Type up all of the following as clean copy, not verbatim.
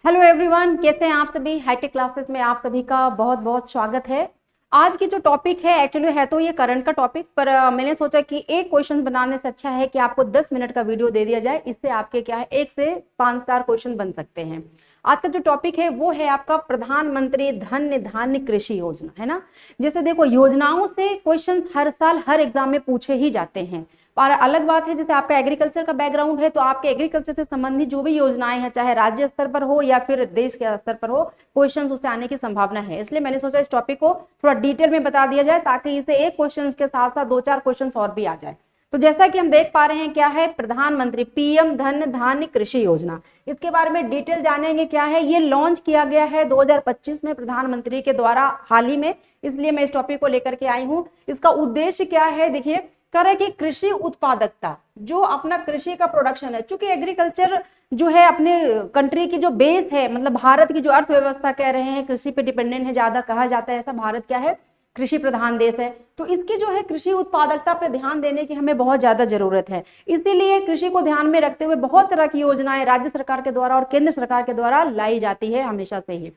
Hello everyone, कैसे हैं आप सभी। हाईटेक क्लासेस में आप सभी का बहुत बहुत स्वागत है। आज की जो टॉपिक है एक्चुअली है तो ये करंट का टॉपिक, पर मैंने सोचा कि एक क्वेश्चन बनाने से अच्छा है कि आपको 10 मिनट का वीडियो दे दिया जाए। इससे आपके क्या है, 1 से 5-4 क्वेश्चन बन सकते हैं। आज का जो टॉपिक है वो है आपका प्रधानमंत्री धन धान्य कृषि योजना, है ना। जैसे देखो, योजनाओं से क्वेश्चन हर साल हर एग्जाम में पूछे ही जाते हैं। और अलग बात है, जैसे आपका एग्रीकल्चर का बैकग्राउंड है तो आपके एग्रीकल्चर से संबंधित जो भी योजनाएं हैं, चाहे राज्य स्तर पर हो या फिर देश के स्तर पर हो, क्वेश्चंस उससे आने की संभावना है। इसलिए मैंने सोचा इस टॉपिक को थोड़ा डिटेल में बता दिया जाए, ताकि इसे एक क्वेश्चन के साथ साथ 2-4 क्वेश्चन और भी आ जाए। तो जैसा कि हम देख पा रहे हैं, क्या है प्रधानमंत्री पीएम धन धान्य कृषि योजना। इसके बारे में डिटेल जानेंगे। क्या है, ये लॉन्च किया गया है 2025 में प्रधानमंत्री के द्वारा हाल ही में, इसलिए मैं इस टॉपिक को लेकर के आई हूं। इसका उद्देश्य क्या है, देखिए, कर है कि कृषि उत्पादकता, जो अपना कृषि का प्रोडक्शन है, चूंकि एग्रीकल्चर जो है अपने कंट्री की जो बेस है, मतलब भारत की जो अर्थव्यवस्था कह रहे हैं, कृषि पे डिपेंडेंट है, ज्यादा कहा जाता है ऐसा। भारत क्या है, कृषि प्रधान देश है। तो इसकी जो है कृषि उत्पादकता पे ध्यान देने की हमें बहुत ज्यादा जरूरत है। इसीलिए कृषि को ध्यान में रखते हुए बहुत तरह की योजनाएं राज्य सरकार के द्वारा और केंद्र सरकार के द्वारा लाई जाती है हमेशा से ही।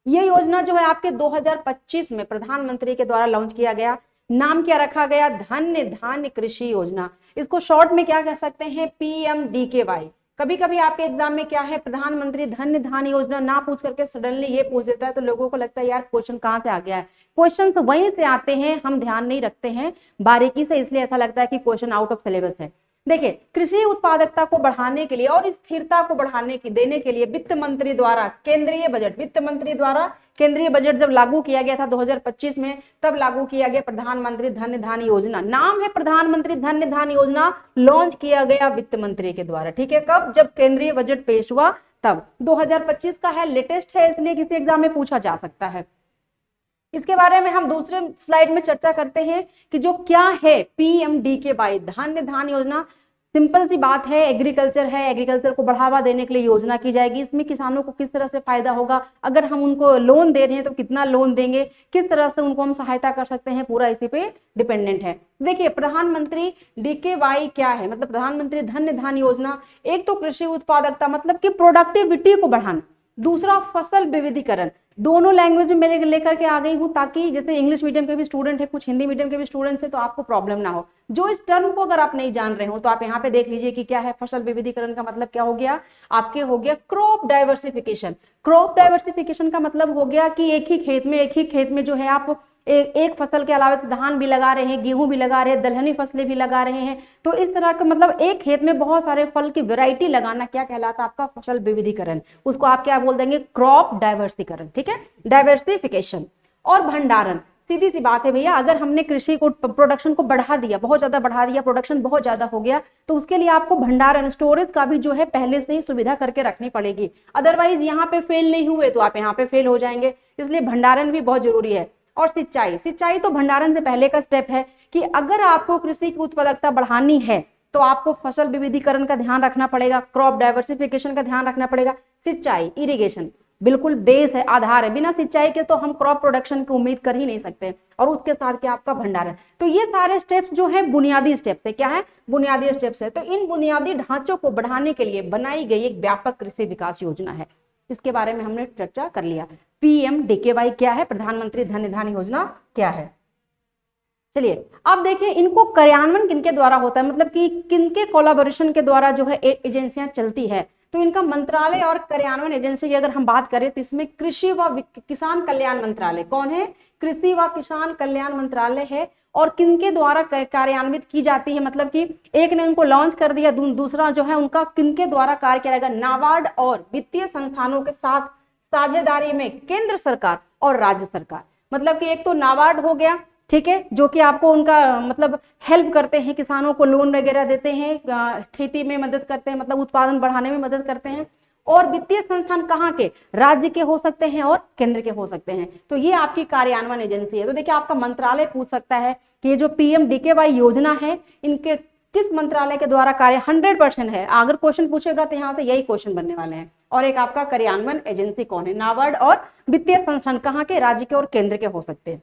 ये योजना जो है आपके 2025 में प्रधानमंत्री के द्वारा लॉन्च किया गया। नाम क्या रखा गया, धन्य धान्य कृषि योजना। इसको शॉर्ट में क्या कह सकते हैं, PMDKY। कभी कभी आपके एग्जाम में क्या है, प्रधानमंत्री धन्य धान्य योजना ना पूछ करके सडनली ये पूछ देता है, तो लोगों को लगता है यार क्वेश्चन कहाँ से आ गया है। क्वेश्चन वहीं से आते हैं, हम ध्यान नहीं रखते हैं बारीकी से, इसलिए ऐसा लगता है कि क्वेश्चन आउट ऑफ सिलेबस है। देखिए, कृषि उत्पादकता को बढ़ाने के लिए और स्थिरता को बढ़ाने की देने के लिए वित्त मंत्री द्वारा केंद्रीय बजट, वित्त मंत्री द्वारा केंद्रीय बजट जब लागू किया गया था 2025 में, तब लागू किया गया प्रधानमंत्री धन्य धान्य योजना। नाम है प्रधानमंत्री धन्य धान्य योजना, लॉन्च किया गया वित्त मंत्री के द्वारा। ठीक है, कब, जब केंद्रीय बजट पेश हुआ तब। 2025 का है, लेटेस्ट है, इसलिए किसी एग्जाम में पूछा जा सकता है। इसके बारे में हम दूसरे स्लाइड में चर्चा करते हैं कि जो क्या है PMDKY, धन्य धान्य योजना। सिंपल सी बात है, एग्रीकल्चर है, एग्रीकल्चर को बढ़ावा देने के लिए योजना की जाएगी। इसमें किसानों को किस तरह से फायदा होगा, अगर हम उनको लोन दे रहे हैं तो कितना लोन देंगे, किस तरह से उनको हम सहायता कर सकते हैं, पूरा इसी पे डिपेंडेंट है। देखिए, प्रधानमंत्री DKY क्या है, मतलब प्रधानमंत्री धन्य धान्य योजना। एक तो कृषि उत्पादकता, मतलब कि प्रोडक्टिविटी को बढ़ाना। दूसरा, फसल विविधीकरण। दोनों लैंग्वेज में मैं लेकर के आ गई हूं, ताकि जैसे इंग्लिश मीडियम के भी स्टूडेंट है, कुछ हिंदी मीडियम के भी स्टूडेंट्स है, तो आपको प्रॉब्लम ना हो। जो इस टर्म को अगर आप नहीं जान रहे हो तो आप यहाँ पे देख लीजिए कि क्या है। फसल विविधीकरण का मतलब क्या हो गया, आपके हो गया क्रॉप डाइवर्सिफिकेशन। क्रॉप डाइवर्सिफिकेशन का मतलब हो गया कि एक ही खेत में जो है आप एक फसल के अलावा धान भी लगा रहे हैं, गेहूं भी लगा रहे हैं, दलहनी फसलें भी लगा रहे हैं। तो इस तरह का मतलब एक खेत में बहुत सारे फल की वैरायटी लगाना क्या कहलाता है, आपका फसल विविधीकरण। उसको आप क्या बोल देंगे, क्रॉप डाइवर्सीकरण। ठीक है, डाइवर्सिफिकेशन। और भंडारण, सीधी सी बात है भैया, अगर हमने कृषि को, प्रोडक्शन को बढ़ा दिया, बहुत ज्यादा बढ़ा दिया, प्रोडक्शन बहुत ज्यादा हो गया, तो उसके लिए आपको भंडारण, स्टोरेज का भी जो है पहले से ही सुविधा करके रखनी पड़ेगी। अदरवाइज यहाँ पे फेल नहीं हुए तो आप यहाँ पे फेल हो जाएंगे, इसलिए भंडारण भी बहुत जरूरी है। और सिंचाई, सिंचाई तो भंडारण से पहले का स्टेप है कि अगर आपको कृषि की उत्पादकता बढ़ानी है तो आपको फसल विविधीकरण का ध्यान रखना पड़ेगा, क्रॉप डाइवर्सिफिकेशन का ध्यान रखना पड़ेगा। सिंचाई, इरिगेशन बिल्कुल बेस है, आधार है। बिना सिंचाई के तो हम क्रॉप प्रोडक्शन की उम्मीद कर ही नहीं सकते। और उसके साथ क्या, आपका भंडारण। तो ये सारे स्टेप्स जो है बुनियादी स्टेप्स है। क्या है, बुनियादी स्टेप्स है। तो इन बुनियादी ढांचों को बढ़ाने के लिए बनाई गई एक व्यापक कृषि विकास योजना है। इसके बारे में हमने चर्चा कर लिया। PMDKY क्या है, प्रधानमंत्री धन्य धान्य योजना क्या है। चलिए अब देखिए, इनको कार्यान्वयन किनके द्वारा होता है, मतलब कि किनके कोलैबोरेशन के द्वारा जो है एजेंसियां चलती है। तो इनका मंत्रालय और कार्यान्वयन एजेंसी की अगर हम बात करें तो इसमें कृषि व किसान कल्याण मंत्रालय कौन है, कृषि व किसान कल्याण मंत्रालय है। और किनके द्वारा कार्यान्वित की जाती है, मतलब कि एक ने उनको लॉन्च कर दिया, दूसरा जो है उनका किनके द्वारा कार्य किया जाएगा, नाबार्ड और वित्तीय संस्थानों के साथ साझेदारी में केंद्र सरकार और राज्य सरकार। मतलब कि एक तो नाबार्ड हो गया, ठीक है, जो कि आपको उनका मतलब हेल्प करते हैं, किसानों को लोन वगैरह देते हैं, खेती में मदद करते हैं, मतलब उत्पादन बढ़ाने में मदद करते हैं। और वित्तीय संस्थान कहाँ के, राज्य के हो सकते हैं और केंद्र के हो सकते हैं। तो ये आपकी कार्यान्वयन एजेंसी है। तो देखिए, आपका मंत्रालय पूछ सकता है कि ये जो PMDKY योजना है, इनके किस मंत्रालय के द्वारा कार्य 100% है। अगर क्वेश्चन पूछेगा तो यहाँ से यही क्वेश्चन बनने वाले हैं। और एक आपका कार्यान्वयन एजेंसी कौन है, नाबार्ड और वित्तीय संस्थान कहाँ के, राज्य के और केंद्र के हो सकते हैं।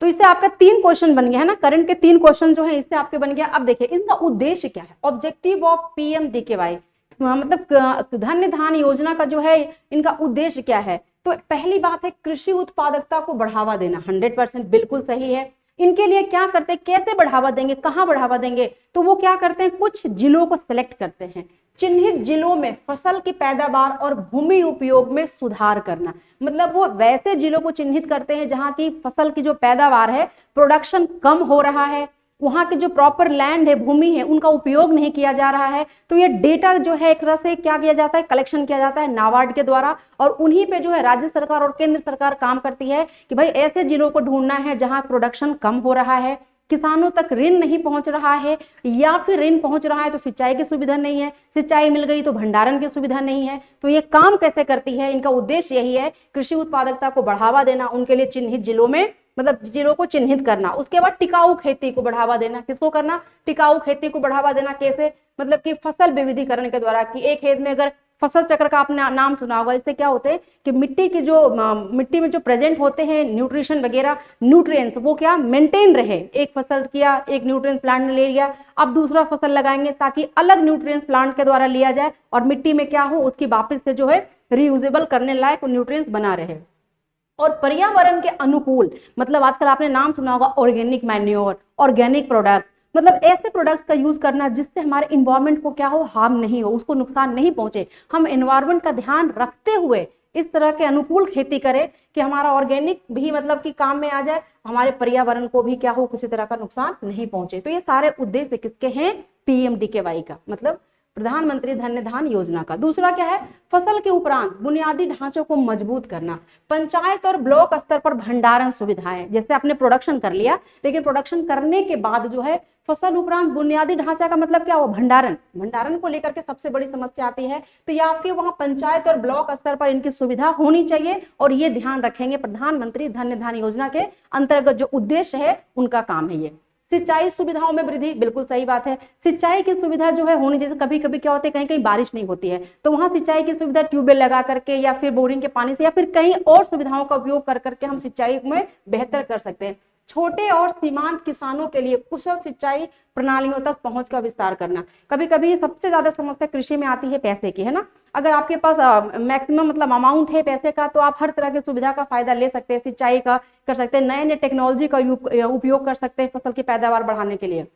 तो इससे आपका 3 क्वेश्चन बन गया है ना, करंट के 3 क्वेश्चन जो है इससे आपके बन गया। अब देखिए, इनका उद्देश्य क्या है, ऑब्जेक्टिव ऑफ PMDKY। मतलब धन्य धान योजना का जो है इनका उद्देश्य क्या है? तो पहली बात है कृषि उत्पादकता को बढ़ावा देना, 100% बिल्कुल सही है। इनके लिए क्या करते हैं, कैसे बढ़ावा देंगे, कहाँ बढ़ावा देंगे? तो वो क्या करते हैं, कुछ जिलों को सिलेक्ट करते हैं, चिन्हित जिलों में फसल की पैदावार और भूमि उपयोग में सुधार करना। मतलब वो वैसे जिलों को चिन्हित करते हैं जहां की फसल की जो पैदावार है, प्रोडक्शन कम हो रहा है, वहां के जो प्रॉपर लैंड है, भूमि है, उनका उपयोग नहीं किया जा रहा है। तो ये डेटा जो है एक तरह से क्या किया जाता है, कलेक्शन किया जाता है नाबार्ड के द्वारा, और उन्हीं पे जो है राज्य सरकार और केंद्र सरकार काम करती है कि भाई ऐसे जिलों को ढूंढना है जहां प्रोडक्शन कम हो रहा है, किसानों तक ऋण नहीं पहुंच रहा है, या फिर ऋण पहुंच रहा है तो सिंचाई की सुविधा नहीं है, सिंचाई मिल गई तो भंडारण की सुविधा नहीं है। तो ये काम कैसे करती है, इनका उद्देश्य यही है, कृषि उत्पादकता को बढ़ावा देना, उनके लिए चिन्हित जिलों में मतलब जिलों को चिन्हित करना। उसके बाद टिकाऊ खेती को बढ़ावा देना, किसको करना, टिकाऊ खेती को बढ़ावा देना। कैसे, मतलब कि फसल विविधीकरण के द्वारा, कि एक खेत में अगर फसल चक्र का आपने नाम सुना होगा, इससे क्या होते हैं कि मिट्टी की जो मिट्टी में जो प्रेजेंट होते हैं न्यूट्रिशन वगैरह, न्यूट्रिएंट्स, वो क्या मेंटेन रहे। एक फसल किया, एक न्यूट्रिएंट्स प्लांट ने ले लिया, अब दूसरा फसल लगाएंगे ताकि अलग न्यूट्रिएंट्स प्लांट के द्वारा लिया जाए और मिट्टी में क्या हो, उसकी वापस से जो है रीयूजेबल करने लायक न्यूट्रिएंट्स बना रहे। और पर्यावरण के अनुकूल, मतलब आजकल आपने नाम सुना होगा ऑर्गेनिक मैन्योर, ऑर्गेनिक प्रोडक्ट, मतलब ऐसे प्रोडक्ट्स का यूज करना जिससे हमारे इन्वायरमेंट को क्या हो, हार्म नहीं हो, उसको नुकसान नहीं पहुंचे। हम इन्वायरमेंट का ध्यान रखते हुए इस तरह के अनुकूल खेती करें कि हमारा ऑर्गेनिक भी मतलब कि काम में आ जाए, हमारे पर्यावरण को भी क्या हो, किसी तरह का नुकसान नहीं पहुंचे। तो ये सारे उद्देश्य किसके हैं, पीएमडीकेवाई का, मतलब प्रधानमंत्री धन्य धान योजना का। दूसरा क्या है, फसल के उपरांत बुनियादी ढांचों को मजबूत करना, पंचायत और ब्लॉक स्तर पर भंडारण सुविधाएं। जैसे आपने प्रोडक्शन कर लिया, लेकिन प्रोडक्शन करने के बाद जो है फसल उपरांत बुनियादी ढांचा का मतलब क्या हो, भंडारण। भंडारण को लेकर के सबसे बड़ी समस्या आती है, तो ये आपके वहां पंचायत और ब्लॉक स्तर पर इनकी सुविधा होनी चाहिए, और ये ध्यान रखेंगे प्रधानमंत्री धन्य धान योजना के अंतर्गत जो उद्देश्य है उनका काम है ये। सिंचाई सुविधाओं में वृद्धि, बिल्कुल सही बात है, सिंचाई की सुविधा जो है होनी, जैसे कभी कभी क्या होता है, कहीं कहीं बारिश नहीं होती है, तो वहां सिंचाई की सुविधा ट्यूबवेल लगा करके या फिर बोरिंग के पानी से या फिर कहीं और सुविधाओं का उपयोग कर करके हम सिंचाई में बेहतर कर सकते हैं। छोटे और सीमांत किसानों के लिए कुशल सिंचाई प्रणालियों तक पहुंच का विस्तार करना। कभी कभी सबसे ज्यादा समस्या कृषि में आती है पैसे की, है ना। अगर आपके पास मैक्सिमम मतलब अमाउंट है पैसे का, तो आप हर तरह की सुविधा का फायदा ले सकते हैं, सिंचाई का कर सकते हैं, नए नए टेक्नोलॉजी का उपयोग कर सकते हैं फसल की पैदावार बढ़ाने के लिए।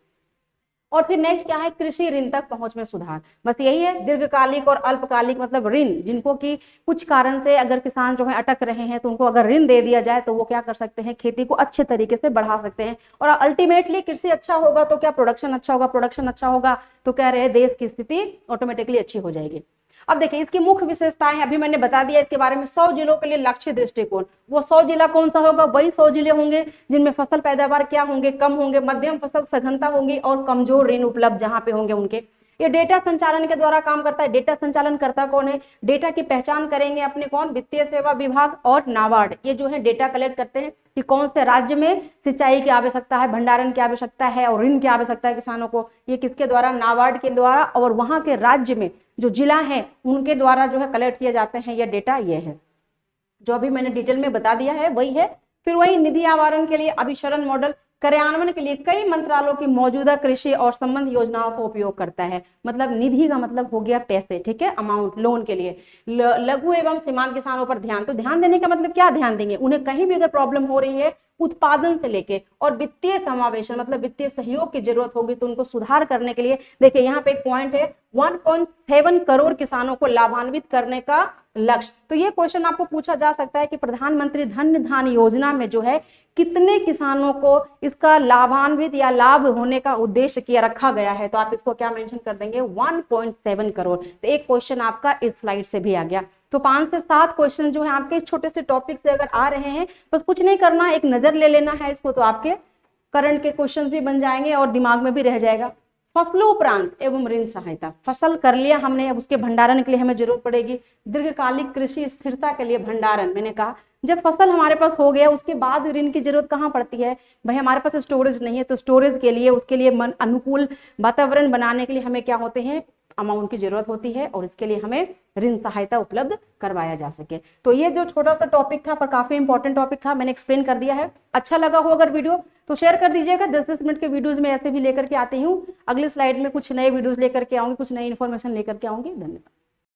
और फिर नेक्स्ट क्या है, कृषि ऋण तक पहुंच में सुधार। बस यही है, दीर्घकालिक और अल्पकालिक मतलब ऋण, जिनको कि कुछ कारण से अगर किसान जो है अटक रहे हैं, तो उनको अगर ऋण दे दिया जाए तो वो क्या कर सकते हैं, खेती को अच्छे तरीके से बढ़ा सकते हैं। और अल्टीमेटली कृषि अच्छा होगा तो क्या, प्रोडक्शन अच्छा होगा, प्रोडक्शन अच्छा होगा तो क्या रहे, देश की स्थिति ऑटोमेटिकली अच्छी हो जाएगी। अब देखिए इसकी मुख्य विशेषताएं अभी मैंने बता दिया इसके बारे में। 100 जिलों के लिए लक्ष्य दृष्टिकोण, वो 100 जिला कौन सा होगा, वही 100 जिले होंगे जिनमें फसल पैदावार क्या होंगे, कम होंगे, मध्यम फसल सघनता होंगी और कमजोर ऋण उपलब्ध जहां पे होंगे उनके। ये डेटा संचालन के द्वारा काम करता है। डेटा संचालन करता कौन है, डेटा की पहचान करेंगे अपने कौन, वित्तीय सेवा विभाग और नाबार्ड। ये जो है डेटा कलेक्ट करते हैं कि कौन से राज्य में सिंचाई की आवश्यकता है, भंडारण की आवश्यकता है और ऋण की आवश्यकता है किसानों को। ये किसके द्वारा, नाबार्ड के द्वारा, और वहां के राज्य में जो जिला है उनके द्वारा जो है कलेक्ट किए जाते हैं। ये डेटा ये है जो अभी मैंने डिटेल में बता दिया है, वही है। फिर वही निधि आवरण के लिए अभिसरण मॉडल कार्यान्वयन के लिए कई मंत्रालयों की मौजूदा कृषि और संबंध योजनाओं को उपयोग करता है। मतलब निधि का मतलब हो गया पैसे, ठीक है, अमाउंट, लोन के लिए। लघु एवं सीमांत किसानों पर ध्यान, तो ध्यान देने का मतलब क्या ध्यान देंगे, उन्हें कहीं भी अगर प्रॉब्लम हो रही है उत्पादन से लेके और वित्तीय समावेशन मतलब वित्तीय सहयोग की जरूरत होगी तो उनको सुधार करने के लिए। देखिए यहाँ पे एक पॉइंट है, 1.7 करोड़ किसानों को लाभान्वित करने का लक्ष्य। तो ये क्वेश्चन आपको पूछा जा सकता है कि प्रधानमंत्री धन्य धान योजना में जो है कितने किसानों को इसका लाभान्वित या लाभ होने का उद्देश्य किया रखा गया है, तो आप इसको क्या मेंशन कर देंगे, 1.7 करोड़। तो एक क्वेश्चन आपका इस स्लाइड से भी आ गया। तो 5 से 7 क्वेश्चन जो है आपके इस छोटे से टॉपिक से अगर आ रहे हैं, बस कुछ नहीं करना, एक नजर ले लेना है इसको, तो आपके करंट के क्वेश्चन भी बन जाएंगे और दिमाग में भी रह जाएगा। फसलों उपरांत एवं ऋण सहायता, फसल कर लिया हमने, अब उसके भंडारण के लिए हमें जरूरत पड़ेगी। दीर्घकालिक कृषि स्थिरता के लिए भंडारण, मैंने कहा जब फसल हमारे पास हो गया उसके बाद ऋण की जरूरत कहाँ पड़ती है, भाई हमारे पास स्टोरेज नहीं है, तो स्टोरेज के लिए उसके लिए अनुकूल वातावरण बनाने के लिए हमें क्या होते हैं, अमाउंट की जरूरत होती है, और इसके लिए हमें ऋण सहायता उपलब्ध करवाया जा सके। तो ये जो छोटा सा टॉपिक था पर काफी इंपॉर्टेंट टॉपिक था, मैंने एक्सप्लेन कर दिया है। अच्छा लगा हो अगर वीडियो तो शेयर कर दीजिएगा। 10-10 मिनट के वीडियोज में ऐसे भी लेकर के आती हूँ। अगली स्लाइड में कुछ नए वीडियोज लेकर के आऊंगी, कुछ नई इन्फॉर्मेशन लेकर के आऊंगी। धन्यवाद।